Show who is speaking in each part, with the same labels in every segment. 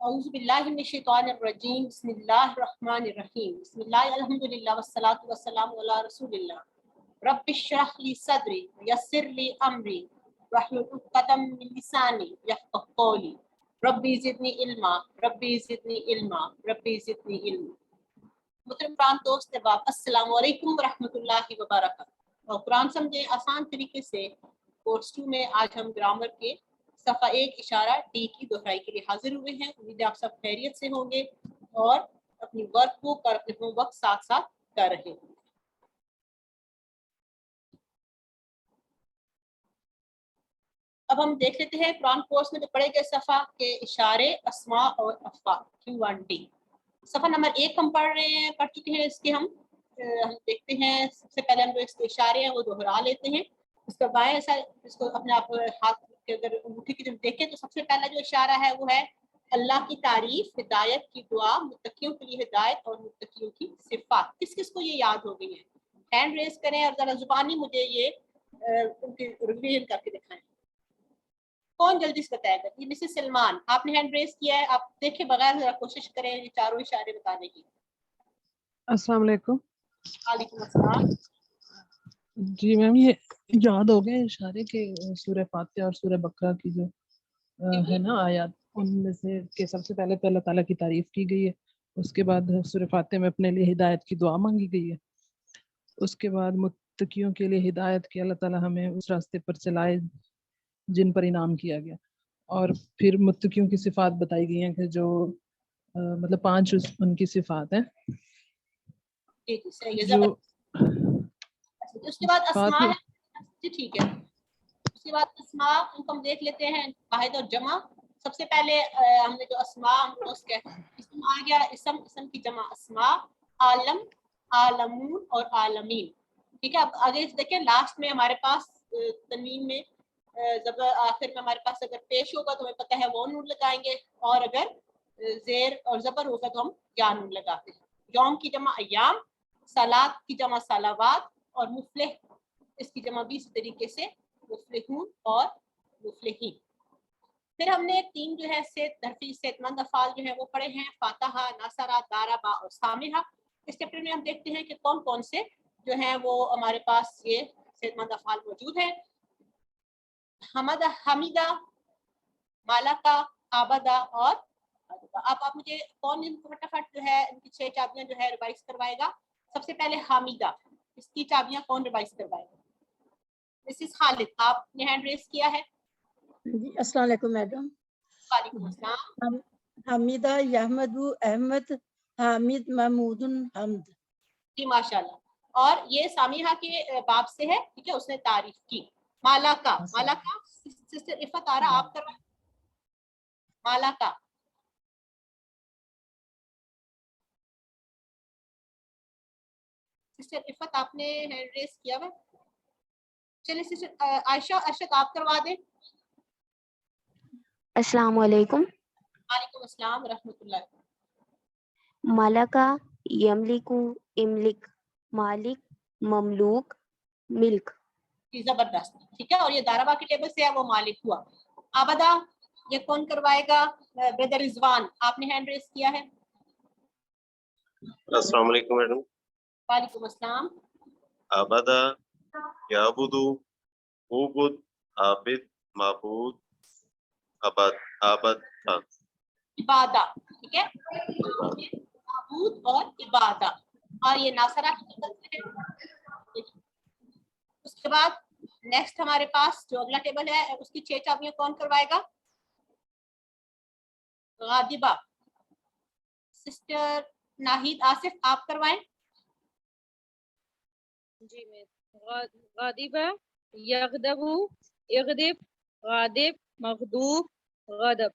Speaker 1: औज़ु बिल्लाहि मिनश शैतानिर रजीम बिस्मिल्लाहिर रहमानिर रहीम बिस्मिल्लाह अल्हम्दुलिल्लाह वस्सलातु वस्सलामु अला रसूलिल्लाह रब्बिश्रह ली सदरी यस्सिर ली अमरी वहलुल उक़दम मिन लिसानी यफ़क़हू क़ौली रब्बी ज़िदनी इल्मा रब्बी ज़िदनी इल्मा रब्बी ज़िदनी इल्मा। मुहतरम कुरान दोस्त अहबाब, अस्सलामु अलैकुम व रहमतुल्लाहि व बरकातहू। और कुरान समझे आसान तरीके से कोर्स 2 में आज हम ग्रामर के सफ़ा 1 इशारा डी की दोहराई के लिए हाजिर हुए हैं। उम्मीद है आप सब खैरियत से होंगे और अपनी वर्क बुक और अपने होमवर्क साथ साथ कर रहे होंगे। अब हम देख लेते हैं कुरान कोर्स में जो पढ़े गए सफ़ा के इशारे, अस्मा और अफ़आल Q1D। सफ़ा नंबर 1 हम पढ़ चुके हैं। इसके हम देखते हैं। सबसे पहले हम जो इसके इशारे हैं वो दोहरा लेते हैं। इसका बाएं ऐसा इसको अपने आप हाथ के अगर अंगूठी की जब देखें तो सबसे पहला जो इशारा है वो है अल्लाह की तारीफ, हिदायत की दुआ, मुत्तकियों के लिए हिदायत और मुत्तकियों की सिफात। किस किस को ये याद हो गई है? हैंड रेज करें और जरा जुबानी मुझे ये उनकी रिवीजन करके दिखाएं। कौन जल्दी से बताएगा? ये मिसेस सलमान, आपने हैंड रेज किया है, आप देखे बगैर जरा कोशिश करें ये चारों इशारे बताने की।
Speaker 2: अस्सलाम वालेकुम।
Speaker 1: वालेकुम अस्सलाम।
Speaker 2: जी मैम, ये याद हो गए इशारे के सूरह फातिहा और सूरह बकरा की जो है ना आयत, उनमें से के सबसे पहले तो अल्लाह ताला की तारीफ की गई है, उसके बाद सूरह फातिहा में अपने लिए हिदायत की दुआ मांगी गई है, उसके बाद मुत्तकियों के लिए हिदायत की अल्लाह ताला हमें उस रास्ते पर चलाए जिन पर इनाम किया गया, और फिर मुत्तकियों की सिफात बताई गई हैं कि जो मतलब 5 उनकी सिफात हैं जो
Speaker 1: उसके बाद अस्मा
Speaker 2: सिफात
Speaker 1: है जी, ठीक है। उसके बाद अस्मा उनको हम देख लेते हैं वाहिद और जमा। सबसे पहले हमने जो अस्मा उसके इसम आ गया, इसम की जमा अस्मा, आलम, आलमून और आलमीन। ठीक है। अब आगे देखें, लास्ट में हमारे पास तनवीन में जब आखिर में हमारे पास अगर पेश होगा तो हमें पता है वो नून लगाएंगे, और अगर जेर और जबर होगा तो हम या नून लगाते हैं। यौम की जमा अयाम, सलात की जमा सलावात और मुफलिह इसकी जमा भी इसी तरीके से मुफलिहून और मुफलिहीन। फिर हमने 3 जो है सेहतमंद अफ़ाल जो है वो पढ़े हैं, फातहा, नसरा, दारबा और सामिहा। इस चैप्टर में हम देखते हैं कि कौन कौन से जो हैं वो हमारे पास ये सेहतमंद अफ़ाल मौजूद है। हमदा, हमीदा, मालका, आबदा और आप मुझे कौन इनको फटाफट जो है इनकी 6 चाबियां जो है रिवाइज करवाएगा? सबसे पहले हामिदा, इसकी चाबियां कौन रिवाइज करवाएगा? मिसेस खालिद, आपने हैंड रेज किया है।
Speaker 3: जी, अस्सलाम वालेकुम मैडम।
Speaker 1: वालेकुम अस्सलाम।
Speaker 3: हमीदा, यहमदु, अहमद, हामिद, महमूदुन, हम्द।
Speaker 1: जी माशाल्लाह। और ये सामिहा के बाप से है, ठीक है, उसने तारीफ की। मालाका, मालाका सिस्टर इफत आ रहा, आप करवाएं। मालाका, सिस्टर इफत आपने हैंड रेज किया हुआ। चलिए सिस्टर आयशा अरशद आप करवा दें।
Speaker 4: अस्सलाम वालेकुम।
Speaker 1: वालेकुम अस्सलाम रहमतुल्लाह।
Speaker 4: मलका, यमलिकु, इमलिक, मालिक, ममलूक, मिल्क।
Speaker 1: जी जबरदस्त, ठीक है। और ये दाराबा के टेबल से है, वो मालिक हुआ। आबदा, ये कौन करवाएगा? ब्रदर रिजवान, आपने हैंड रेज किया है।
Speaker 5: अस्सलाम वालेकुम मैडम।
Speaker 1: वालेकुम अस्सलाम।
Speaker 5: आबदा, याबुदु, उबुद, आबिद, माबूद, आबाद, आबद,
Speaker 1: इबादा, ठीक है, माबूद और इबादा। और ये नासरा की टेबल से है। उसके बाद नेक्स्ट हमारे पास जो अगला टेबल है उसकी 6 चाबियां कौन करवाएगा? गादिबा, सिस्टर नाहिद आसिफ आप करवाएं।
Speaker 6: जी मैं गादिबा, यगदबु, इगदिब, गादिब, मगदूब, गदब।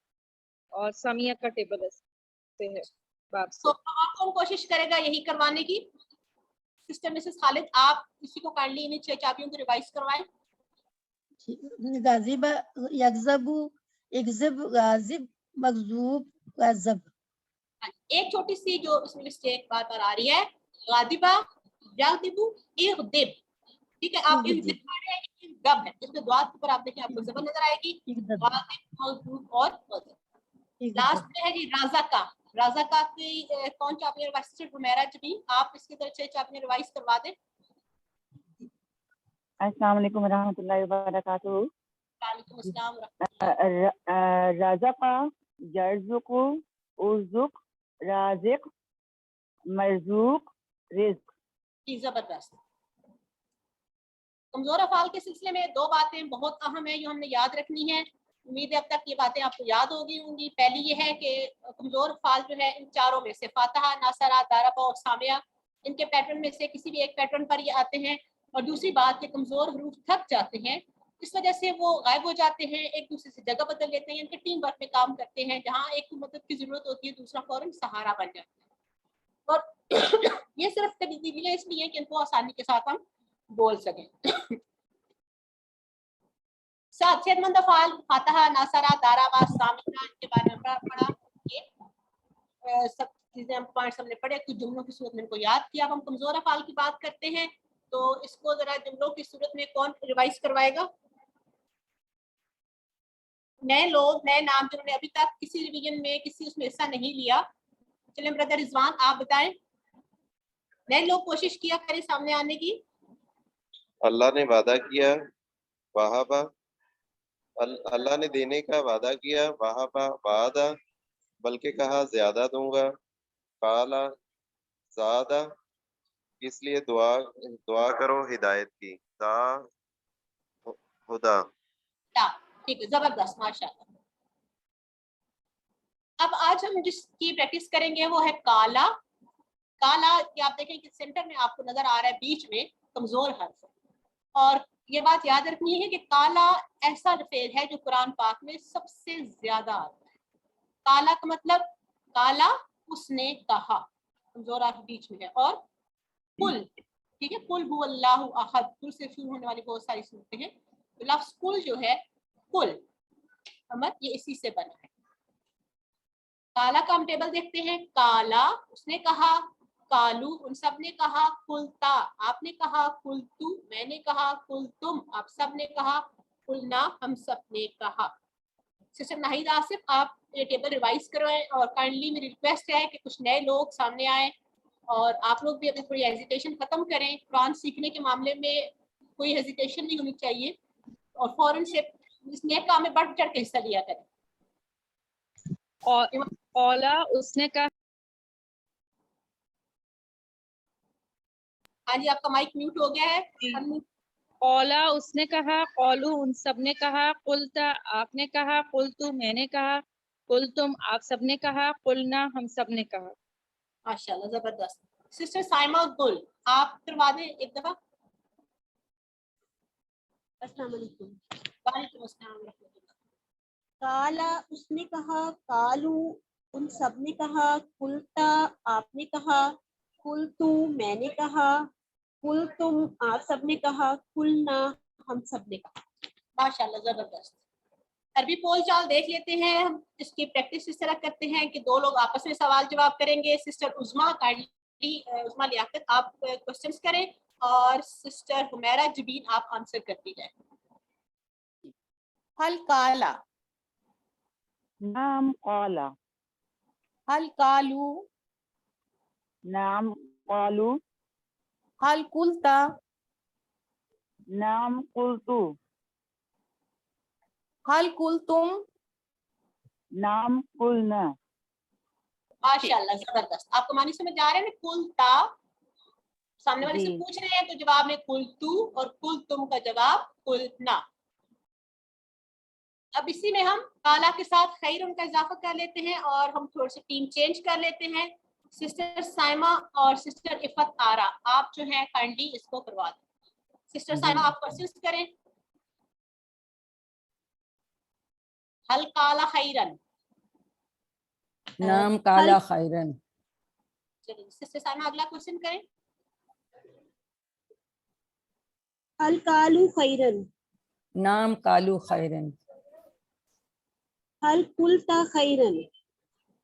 Speaker 6: और सामिया का टेबल से है बाप से।
Speaker 1: तो और कौन कोशिश करेगा यही करवाने की? सिस्टर मिसेस खालिद, आप किसी को काइंडली इन्हीं 6 चाबियों को रिवाइज करवाएं।
Speaker 3: गाजिबा, यगजबु, इगजिब, गाजिब, मगजूब, गजब।
Speaker 1: एक छोटी सी जो इसमें मिस्टेक बार बार आ रही है, गादिबा, यादिबु, इगदिब, ठीक है। आप इगदिब पढ़ रहे हैं, गब है, इसमें दुआत के ऊपर आप देखें आपको जबर नजर आएगी,
Speaker 3: इकदब
Speaker 1: गादिब, मगदूब और गजब।
Speaker 3: इकदब
Speaker 1: लास्ट में है जी राज़ाका। राज़ाका की कौन चापियां रिवाइज, हुमैरा जबीन, आप इसकी तरफ से चापियां रिवाइज करवा दें।
Speaker 7: अस्सलाम वालेकुम रहमतुल्लाहि व बरकातुहू।
Speaker 1: वालेकुम अस्सलाम रहमतुल्लाह।
Speaker 7: रज़क़ा, यर्ज़ुक़ु, उर्ज़ुक़, राज़िक़, मरज़ूक़, रिज़्क़।
Speaker 1: जी जबरदस्त। कमजोर अफाल के सिलसिले में दो बातें बहुत अहम है जो हमने याद रखनी है। उम्मीद है अब तक ये बातें आपको याद होगी होंगी। पहली ये है कि कमजोर अफाल जो है इन चारों में से फातहा, नासरा, दारबा और सामिया, इनके पैटर्न में से किसी भी एक पैटर्न पर ये आते हैं। और दूसरी बात कि कमजोर हरूफ थक जाते हैं, इस वजह से वो गायब हो जाते हैं, एक दूसरे से जगह बदल लेते हैं, इनके टीम वर्क में काम करते हैं। जहाँ एक को मदद की जरूरत होती है दूसरा फौरन सहारा बन जाता है। और ये सिर्फ तब्दीलियां इसलिए कि इनको आसानी के साथ हम बोल सकें। सेहतमंद अफाल फातहा, नासरा, दाराबा, सामिया, इनके बारे में पढ़ा। ये सब चीजें हम पॉइंट्स हमने पढ़े, कुछ जुमलों की सूरत में इनको याद किया। अब हम कमजोर अफाल की बात करते हैं, तो इसको जरा जुमलों की सूरत में कौन रिवाइज करवाएगा? नए लोग, नए नाम जिन्होंने अभी तक किसी रिवीजन में किसी उसमें हिस्सा नहीं लिया, चलें ब्रदर रिजवान आप बताएं। नए लोग कोशिश किया करें सामने आने की।
Speaker 5: अल्लाह ने वादा किया, वहाबा। अल्लाह ने देने का वादा किया, वहाबा वादा, बल्कि कहा ज्यादा दूंगा। काला, ज़्यादा, इसलिए दुआ करो हिदायत की। दा, हुदा।
Speaker 1: ठीक है, जबरदस्त, माशाल्लाह। अब आज हम जिसकी प्रैक्टिस करेंगे वो है काला। काला कि आप देखें कि सेंटर में आपको नजर आ रहा है बीच में कमजोर हर्फ, और ये बात याद रखनी है कि काला ऐसा फेल है जो कुरान पाक में सबसे ज्यादा आता है। काला का मतलब काला उसने कहा, कमजोर हर्फ बीच में है। और कुल, ठीक है, कुल हु अल्लाहु अहद, कुल से शुरू होने वाली बहुत सारी सूरतें हैं। तो लफ्ज कुल जो है, कुल अमद, ये इसी से बना है। काला का हम टेबल देखते हैं। काला उसने कहा, कालू उन सब ने कहा, कुलता आपने कहा, कुलतू मैंने कहा, कुलतुम आप सब ने कहा, कुलना हम सब ने कहा। सिस्टर नाहिद आसिफ आप ये टेबल रिवाइज करवाएं, और काइंडली मेरी रिक्वेस्ट है कि कुछ नए लोग सामने आए और आप लोग भी अपनी थोड़ी हेजिटेशन खत्म करें। कुरान सीखने के मामले में कोई हेजिटेशन नहीं होनी चाहिए, और फौरन से इस नए काम में बढ़ चढ़ के हिस्सा लिया करें।
Speaker 6: और औला उसने कहा,
Speaker 1: हाँ जी, आपका माइक म्यूट हो गया है।
Speaker 6: औला उसने कहा, कौलू उन सब ने कहा, कुलता आपने कहा, कुलतू मैंने कहा, कुलतुम आप सब ने कहा, कुलना हम सब ने कहा।
Speaker 1: माशाल्लाह, जबरदस्त। सिस्टर साइमा गुल आप करवा दें एक दफा। अस्सलाम वालेकुम। वालेकुम अस्सलाम रहमतुल्लाह।
Speaker 8: काला उसने कहा, कालू उन सब ने कहा, कुलता आपने कहा, कुलतू मैंने कहा, कुल तुम आप सब ने कहा, कुलना हम सब ने कहा।
Speaker 1: माशाल्लाह, जबरदस्त। अरबी बोल चाल देख लेते हैं हम। इसकी प्रैक्टिस इस तरह करते हैं कि दो लोग आपस में सवाल जवाब करेंगे। सिस्टर उस्मा काइंडली, उस्मा लियाकत आप क्वेश्चंस करें, और सिस्टर हुमैरा जबीन आप आंसर करती जाए।
Speaker 8: हल काला,
Speaker 7: नाम काला,
Speaker 8: हल कालू,
Speaker 7: नाम कालू,
Speaker 8: हल कुलता,
Speaker 7: नाम कुलतू,
Speaker 8: हल कुल तुम,
Speaker 7: नाम कुलना।
Speaker 1: माशाल्लाह, जबरदस्त। आपको मानी समझ आ रहे हैं ना? कुल ता सामने वाले से
Speaker 7: जी।
Speaker 1: पूछ रहे हैं तो जवाब में कुल तू, और कुल तुम का जवाब कुल ना। अब इसी में हम काला के साथ खैर का इजाफा कर लेते हैं, और हम थोड़ी सी टीम चेंज कर लेते हैं। सिस्टर साइमा और सिस्टर इफत आरा आप जो है काइंडली इसको करवा दें। सिस्टर साइमा आप क्वेश्चंस करें। हल काला खैरन,
Speaker 9: नाम काला खैरन,
Speaker 1: चलिए सिस्टर साइमा अगला क्वेश्चन करें।
Speaker 8: हल कालू खैरन,
Speaker 9: नाम कालू खैरन,
Speaker 8: हल कुलता खैरन,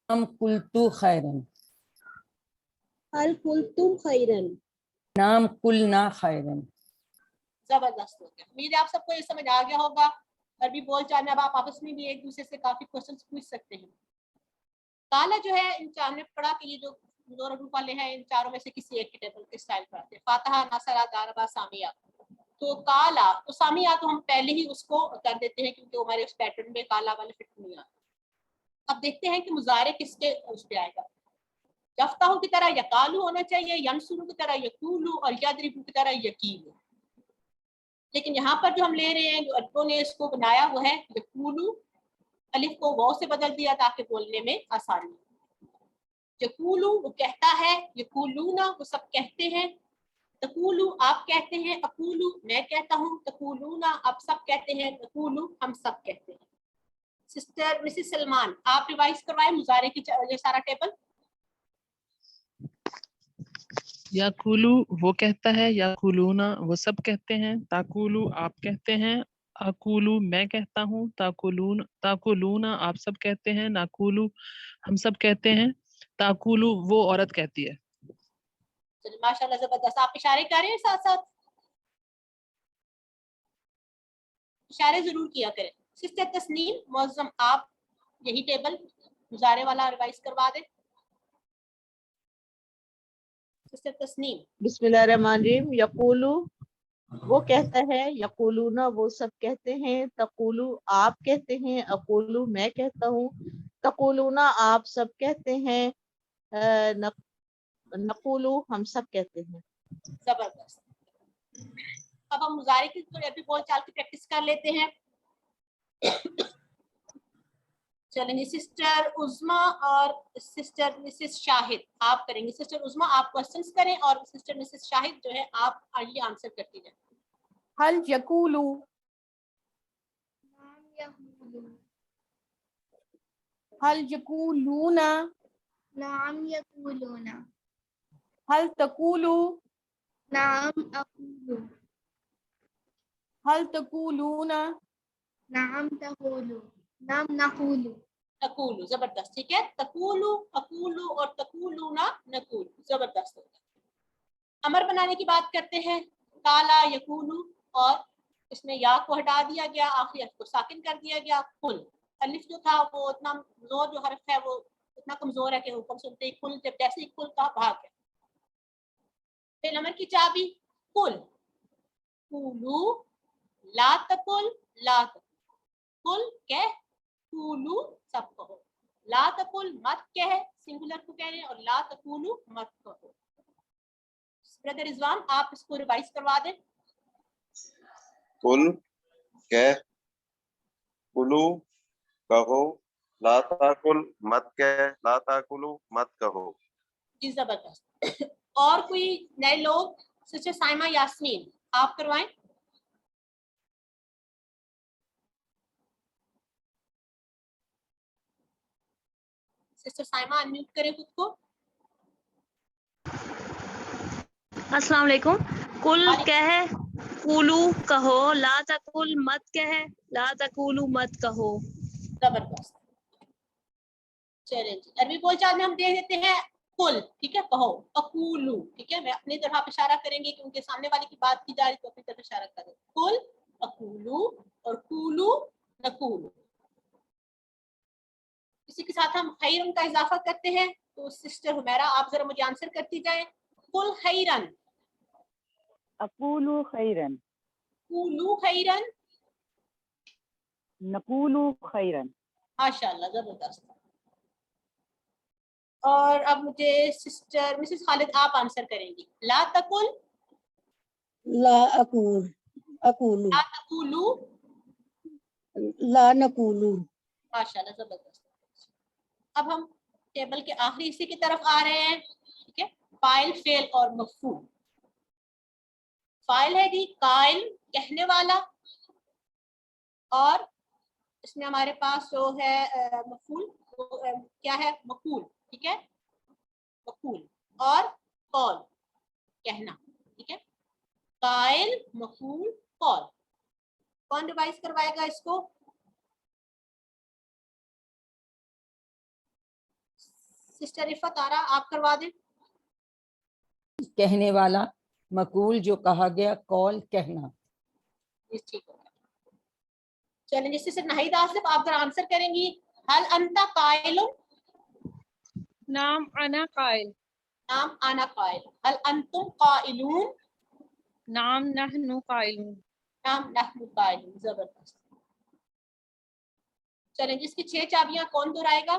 Speaker 9: नाम कुलतू खैरन,
Speaker 8: हल कुल तुम खैरन।
Speaker 9: नाम कुलना खैरन।
Speaker 1: जबरदस्त हो गया। उम्मीद है आप सबको ये समझ आ गया होगा। अरबी बोल चाल में अब आप आपस में भी एक दूसरे से काफी क्वेश्चंस पूछ सकते हैं। काला जो है इन चार ने पढ़ा कि ये जो दो रूप वाले हैं इन चारों में से किसी एक के टेबल के स्टाइल पर आते हैं। फातिहा, नसरा, दारबा, सामिया। तो काला तो सामिया तो हम पहले ही उसको कर देते हैं क्योंकि हमारे उस पैटर्न में काला वाले फिट नहीं आता। अब देखते हैं कि मुजारे किसके उस पे आएगा। यफ्ताहु की तरह यकालू होना चाहिए, यंसुरु की तरह यकूलू और यदरिबु की तरह यकीलू। लेकिन यहाँ पर जो हम ले रहे हैं, जो अरबों ने इसको बनाया वो है यकूलू, अलिफ को वाव से बदल दिया ताकि बोलने में आसानी। यकूलू वो कहता है, यकूलूना वो सब कहते हैं, तकूलू आप कहते हैं, अकूलू मैं कहता हूँ, तकूलूना आप सब कहते हैं, तकूलू हम सब कहते हैं। सिस्टर मिसेस सलमान आप रिवाइज करवाएं मुजारे की ये सारा टेबल।
Speaker 2: याकुलू वो कहता है, याकुलूना वो सब कहते हैं, ताकुलू आप कहते हैं, अकुलू मैं कहता हूँ, ताकुलूना आप सब कहते हैं, नाकुलू हम सब कहते हैं, ताकुलू वो औरत कहती है।
Speaker 1: चलिए माशाल्लाह जबरदस्त। आप इशारे कर रहे हैं साथ साथ, इशारे जरूर किया करें। सिस्टर तस्नीम मुअज्जम आप यही टेबल मुजारे वाला रिवाइज करवा दें। सिस्टर तस्नीम।
Speaker 10: बिस्मिल्लाहिर्रहमानिर्रहीम। यकूलू वो कहता है, यकूलूना वो सब कहते हैं, तकूलू आप कहते हैं, अकूलू मैं कहता हूँ, तकूलूना आप सब कहते हैं, नकूलू हम सब कहते हैं।
Speaker 1: जबरदस्त। अब हम मुजारे की अभी बोल चाल की प्रैक्टिस कर लेते हैं। चलेंगे सिस्टर उज़्मा और सिस्टर मिसेस शाहिद आप करेंगे। सिस्टर उज़्मा आप क्वेश्चंस करें और सिस्टर मिसेस शाहिद जो है आप आइए आंसर करती जाए।
Speaker 7: हल यकूलू, हल यकूलूना,
Speaker 11: नाम यकूलूना,
Speaker 7: हल तकूलू,
Speaker 11: नाम अकूलू,
Speaker 7: हल तकूलूना,
Speaker 11: नाम तकूलू, नाम नकूलू।
Speaker 1: तकूलू जबरदस्त। ठीक है, तकूलू, अकूलू और तकूलूना नकूलू जबरदस्त हो गया। अमर बनाने की बात करते हैं। काला यकूलू और इसमें या को हटा दिया गया, आखिरी हर्फ को साकिन कर दिया गया। कुल अलिफ जो था वो इतना कमजोर जो हर्फ है वो इतना कमजोर है कि हुक्म सुनते ही कुल जब जैसे ही कुल का भाग गया। फिर अमर की चाबी कुल, कुलू, ला तकुल, ला तकुल, कुल कह, कुलू सब कहो, ला तकुल मत कह सिंगुलर को कह रहे हैं और ला तकुलू मत कहो। ब्रदर रिजवान आप इसको रिवाइज करवा दें।
Speaker 5: कुल कह, कुलू कहो, ला ताकुल मत कह, ला ताकुलू मत कहो।
Speaker 1: जी जबरदस्त। और कोई नए लोग? सिस्टर साइमा यास्मीन आप करवाएं। सिस्टर साइमा अनम्यूट करें खुद को।
Speaker 12: अस्सलाम वालेकुम। कुल कह कुलू कहो, ला तकुल मत कह, ला तकुलू मत कहो।
Speaker 1: जबरदस्त। चलें जी, अरबी बोलचाल में हम देख देते हैं कुल, ठीक है, कहो, अकूलू, ठीक है, मैं अपनी तरफ आप इशारा करेंगे कि उनके सामने वाले की बात की जा रही तो अपनी तरफ इशारा करें। कुल, अकूलू और कूलू, नकूलू। इसी के साथ हम खैरन का इजाफा करते हैं। तो सिस्टर हुमैरा आप जरा मुझे आंसर करती जाएं। कुल खैरन,
Speaker 7: अकूलू खैरन,
Speaker 1: कूलू खैरन,
Speaker 7: नकूलू खैरन।
Speaker 1: माशाल्लाह जबरदस्त। और अब मुझे सिस्टर मिसेस खालिद आप आंसर करेंगी। ला तकुल,
Speaker 3: ला अकूल, अकूलू,
Speaker 1: ला तकुलू,
Speaker 3: ला नकूलू।
Speaker 1: माशाल्लाह जबरदस्त। अब हम टेबल के आखिरी हिस्से की तरफ आ रहे हैं, ठीक है, फाइल, फेल और मफूल। फाइल है जी काइल कहने वाला, और इसमें हमारे पास जो है मफूल क्या है, मकूल, ठीक है, मकूल और कौल कहना, ठीक है, काइल, मफूल, कौल। कौन रिवाइज करवाएगा इसको? सिस्टर इफत आरा आप करवा दें।
Speaker 9: कहने वाला, मकूल जो कहा गया, कौल कहना।
Speaker 1: ٹھیک ہو گیا. چلیں جس سے ناہید آصف آپ ذرا آنسر کریں گی. حل انتا قائل,
Speaker 6: نام انا قائل.
Speaker 1: نام انا قائل. حل انتم قائلون,
Speaker 6: نام نحن قائلون.
Speaker 1: نام نحن قائلون. زبردست. چلیں جس کی 6 چابیاں کون دہرائے گا؟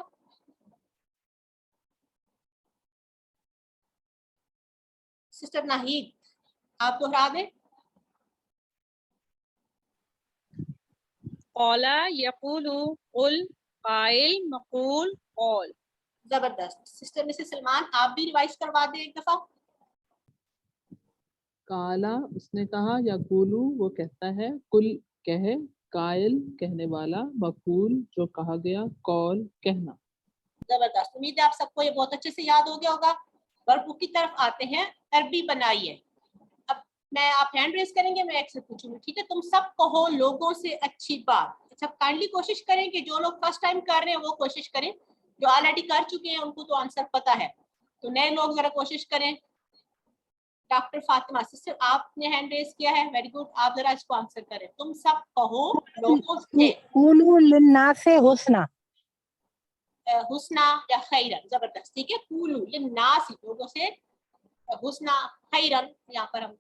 Speaker 1: سسٹر ناہید آپ دہرا دیں.
Speaker 6: قولا یقول قل قائل مقول قول.
Speaker 1: زبردست. سسٹر مسز سلمان آپ بھی ریوائز کروا دیں ایک دفعہ.
Speaker 2: کالا اس نے کہا، یقولو وہ کہتا ہے، کل کہے، قائل کہنے والا، مقول جو کہا گیا، قول کہنا.
Speaker 1: زبردست. امید ہے آپ سب کو یہ بہت اچھے سے یاد ہو گیا ہوگا. ورک بک کی طرف آتے ہیں. عربی بنائیے. اب میں آپ ہینڈ ریز کریں گے، میں ایک سے پوچھوں گی، ٹھیک ہے؟ تم سب کہو لوگوں سے اچھی بات. اچھا کائنڈلی کوشش کریں کہ جو لوگ فرسٹ ٹائم کر رہے ہیں وہ کوشش کریں، جو آلریڈی کر چکے ہیں ان کو تو آنسر پتا ہے، تو نئے لوگ ذرا کوشش کریں. ڈاکٹر فاطمہ سسٹر آپ نے ہینڈ ریز کیا ہے، ویری گڈ. آپ ذرا اس کو آنسر کریں. تم سب کہو لوگوں سے
Speaker 3: قولوا للناس حسنا.
Speaker 1: حسنا یا خیرن. زبردست. ٹھیک ہے. قولوا للناس لوگوں سے حسنا خیرن یہاں پر ہم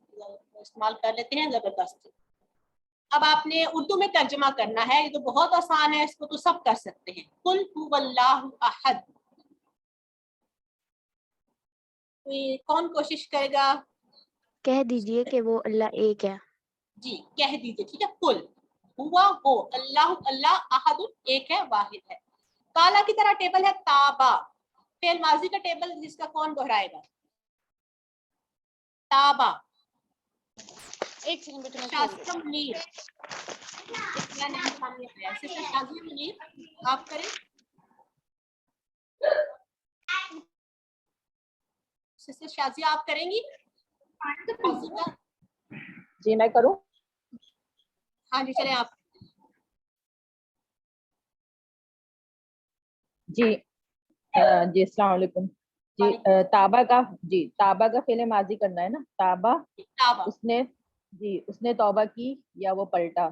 Speaker 1: استعمال کر لیتے ہیں. زبردست. اب آپ نے اردو میں ترجمہ کرنا ہے، یہ تو بہت آسان ہے، اس کو تو سب کر سکتے ہیں. قل هو اللہ احد. کون کوشش کرے گا؟
Speaker 4: کہہ دیجئے کہ وہ اللہ ایک ہے.
Speaker 1: جی کہہ دیجیے. ٹھیک ہے. قل ہوا ہو اللہ، اللہ احد ایک ہے، واحد ہے. کالا کی طرح ٹیبل ہے تابا، فعل ماضی کا ٹیبل جس کا کون دہرائے گا؟ تابا. ایک سیکنڈ بیٹے شازیہ منیر، ایک نیا نام سامنے آیا ہے. سسٹر شازیہ منیر آپ کریں. سسٹر شازیہ آپ کریں گی؟ شازیہ
Speaker 10: جی میں کروں.
Speaker 1: ہاں جی چلیں آپ.
Speaker 10: جی جی السلام علیکم. جی تابا کا، جی تابا کا فعل ماضی کرنا ہے نا. تابا اس نے، جی اس نے توبہ کی یا وہ پلٹا.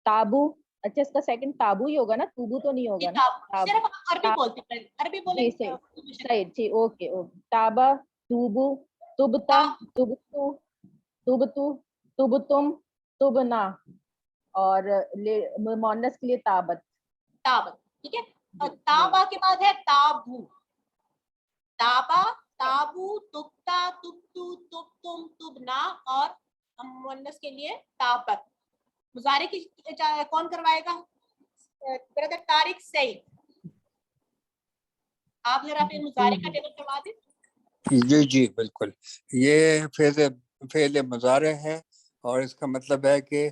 Speaker 10: تابو، اچھا اس کا سیکنڈ تابو ہی ہوگا نا، توبو تو نہیں ہوگا نا.
Speaker 1: صرف عربی بولتے ہیں، عربی بولیں.
Speaker 10: جی صحیح جی اوکے اوکے. تابا، توبو، تبتا، تبتو، تبتو، تبتم، تبنا، اور مؤنث کے لیے تابت.
Speaker 1: تابت. ٹھیک ہے. اور تابا کے بعد ہے تابو. تابا، تابو، تبتا، تبتو، تبتم، تبنا، اور مؤنث کے لیے تابت. مضارع کی کون کروائے گا؟ بردر طارق سعید آپ ذرا پھر مضارع کا ٹیبل کروا دیں.
Speaker 13: جی جی بالکل. یہ فعل مضارع ہے اور اس کا مطلب ہے کہ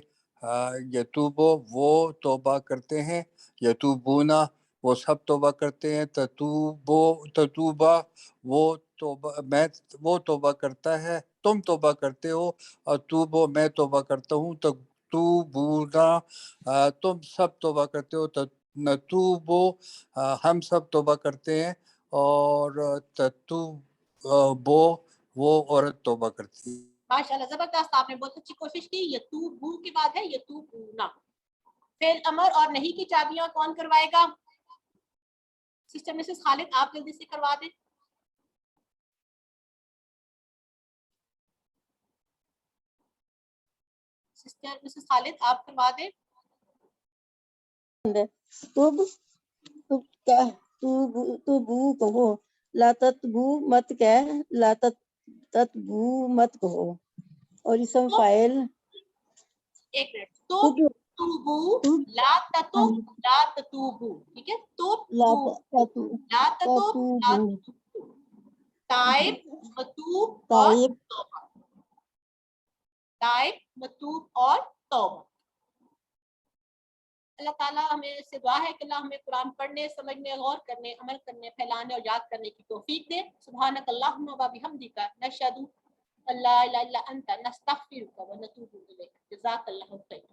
Speaker 13: یتوبو وہ توبہ کرتے ہیں، یتوبونا وہ سب توبہ کرتے ہیں، تتوبہ وہ توبہ میں وہ توبہ کرتا ہے، تم توبہ کرتے ہو، اور توبو میں توبہ کرتا ہوں، توبونا تم سب توبہ کرتے ہو، نتوبو ہم سب توبہ کرتے ہیں، اور تتوبو وہ عورت توبہ کرتی ہے.
Speaker 1: ماشاءاللہ زبردست. آپ نے بہت اچھی کوشش کی. یتوبو کے بعد ہے یتوبونا. فعل امر اور نہیں کی چابیاں کون کروائے گا؟ سسٹر مسز خالد آپ جلدی سے کروا دیں. سسٹر مسز خالد آپ کروا دیں.
Speaker 3: تبو کہو، لا تتبو مت کہہ، لا تتبو مت کہو. اور اسم فاعل
Speaker 1: ایک منٹ. توبو لا تتوب لا تتوبو. ٹھیک ہے. توب لا تتوب لا تتوبو. تائب، متوب اور توبہ. تائب، متوب اور توبہ. اللہ تعالیٰ ہمیں سے دعا ہے کہ اللہ ہمیں قرآن پڑھنے، سمجھنے، غور کرنے، عمل کرنے، پھیلانے اور یاد کرنے کی توفیق دے. سبحانک اللہم و بحمدک نشہد ان لا الہ الا انت نستغفرک و نتوب الیک. جزاک اللہ خیر.